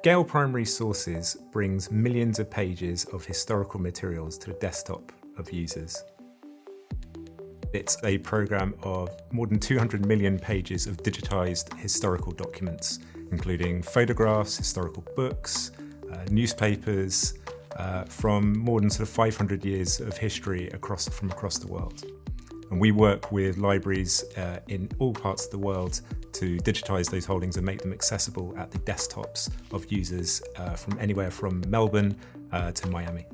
Gale Primary Sources brings millions of pages of historical materials to the desktop of users. It's a program of more than 200 million pages of digitized historical documents, including photographs, historical books, newspapers, from more than sort of 500 years of history from across the world. And we work with libraries in all parts of the world to digitize those holdings and make them accessible at the desktops of users from anywhere from Melbourne to Miami.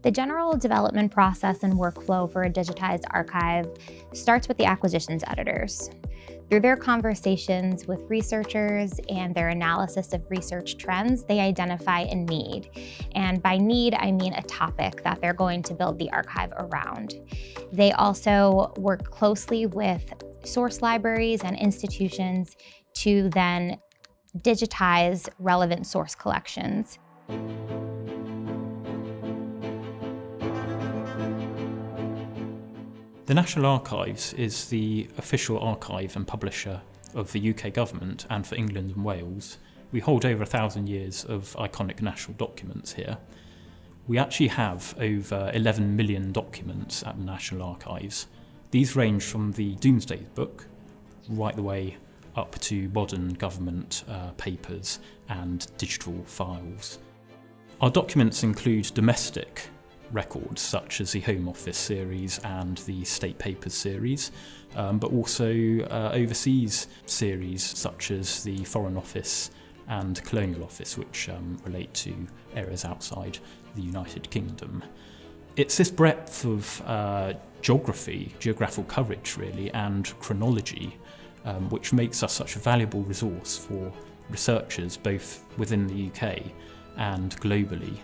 The general development process and workflow for a digitized archive starts with the acquisitions editors. Through their conversations with researchers and their analysis of research trends, they identify a need. And by need, I mean a topic that they're going to build the archive around. They also work closely with source libraries and institutions to then digitize relevant source collections. The National Archives is the official archive and publisher of the UK government and for England and Wales. We hold over 1,000 years of iconic national documents here. We actually have over 11 million documents at the National Archives. These range from the Domesday Book right the way up to modern government papers and digital files. Our documents include domestic records such as the Home Office series and the State Papers series, but also overseas series such as the Foreign Office and Colonial Office, which relate to areas outside the United Kingdom. It's this breadth of geographical coverage really, and chronology, which makes us such a valuable resource for researchers both within the UK and globally.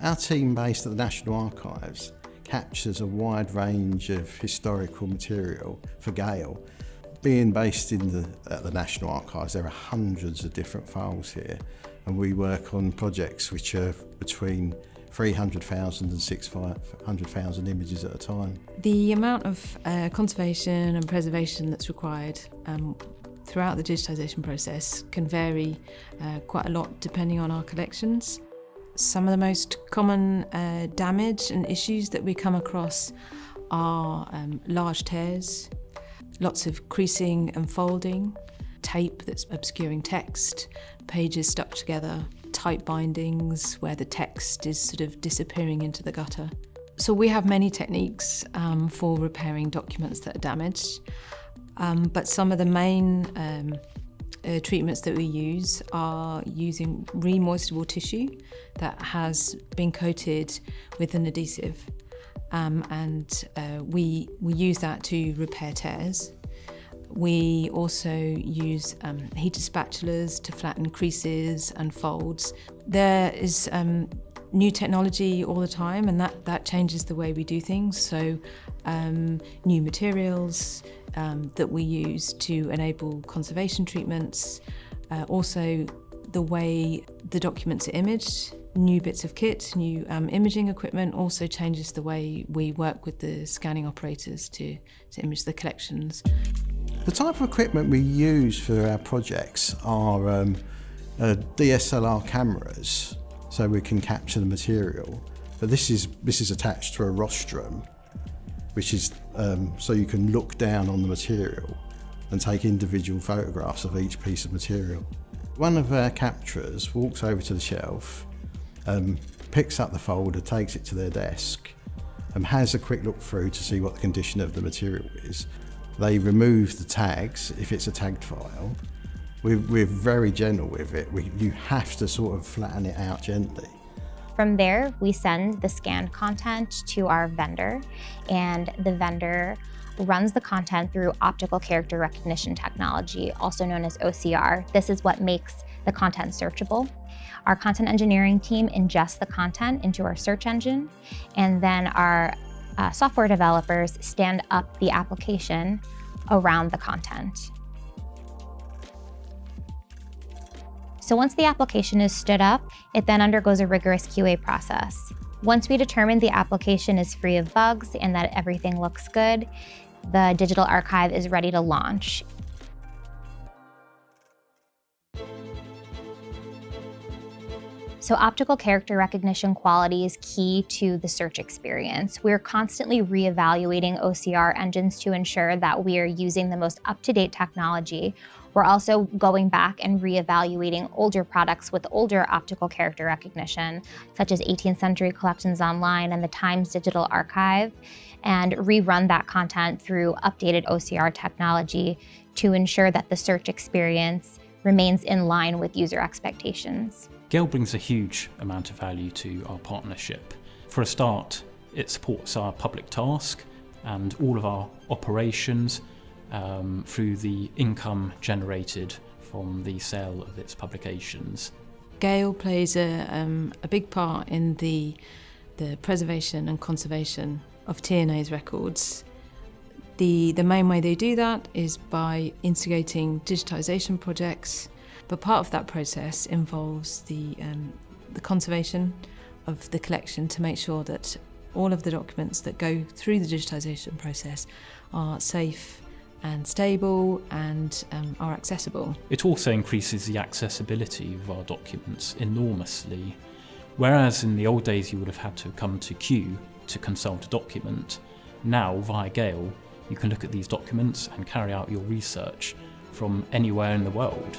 Our team based at the National Archives captures a wide range of historical material for Gale. Being based at the National Archives, there are hundreds of different files here, and we work on projects which are between 300,000 and 600,000 images at a time. The amount of conservation and preservation that's required throughout the digitisation process can vary quite a lot depending on our collections. Some of the most common damage and issues that we come across are large tears, lots of creasing and folding, tape that's obscuring text, pages stuck together, tight bindings where the text is sort of disappearing into the gutter. So we have many techniques for repairing documents that are damaged, but some of the main treatments that we use are using re-moistable tissue that has been coated with an adhesive, and we use that to repair tears. We also use heated spatulas to flatten creases and folds. There is new technology all the time, and that changes the way we do things. So new materials that we use to enable conservation treatments, also the way the documents are imaged, new bits of kit, new imaging equipment also changes the way we work with the scanning operators to image the collections. The type of equipment we use for our projects are DSLR cameras, so we can capture the material. But this is attached to a rostrum, which is so you can look down on the material and take individual photographs of each piece of material. One of our capturers walks over to the shelf, picks up the folder, takes it to their desk, and has a quick look through to see what the condition of the material is. They remove the tags if it's a tagged file. We're very gentle with it. You have to sort of flatten it out gently. From there, we send the scanned content to our vendor, and the vendor runs the content through optical character recognition technology, also known as OCR. This is what makes the content searchable. Our content engineering team ingests the content into our search engine, and then our software developers stand up the application around the content. So once the application is stood up, it then undergoes a rigorous QA process. Once we determine the application is free of bugs and that everything looks good, the digital archive is ready to launch. So optical character recognition quality is key to the search experience. We're constantly reevaluating OCR engines to ensure that we are using the most up-to-date technology. We're also going back and reevaluating older products with older optical character recognition, such as 18th Century Collections Online and the Times Digital Archive, and rerun that content through updated OCR technology to ensure that the search experience remains in line with user expectations. Gale brings a huge amount of value to our partnership. For a start, it supports our public task and all of our operations through the income generated from the sale of its publications. Gale plays a big part in the preservation and conservation of TNA's records. The main way they do that is by instigating digitisation projects, but part of that process involves the conservation of the collection to make sure that all of the documents that go through the digitisation process are safe and stable and are accessible. It also increases the accessibility of our documents enormously. Whereas in the old days you would have had to come to Kew to consult a document, now via Gale you can look at these documents and carry out your research from anywhere in the world.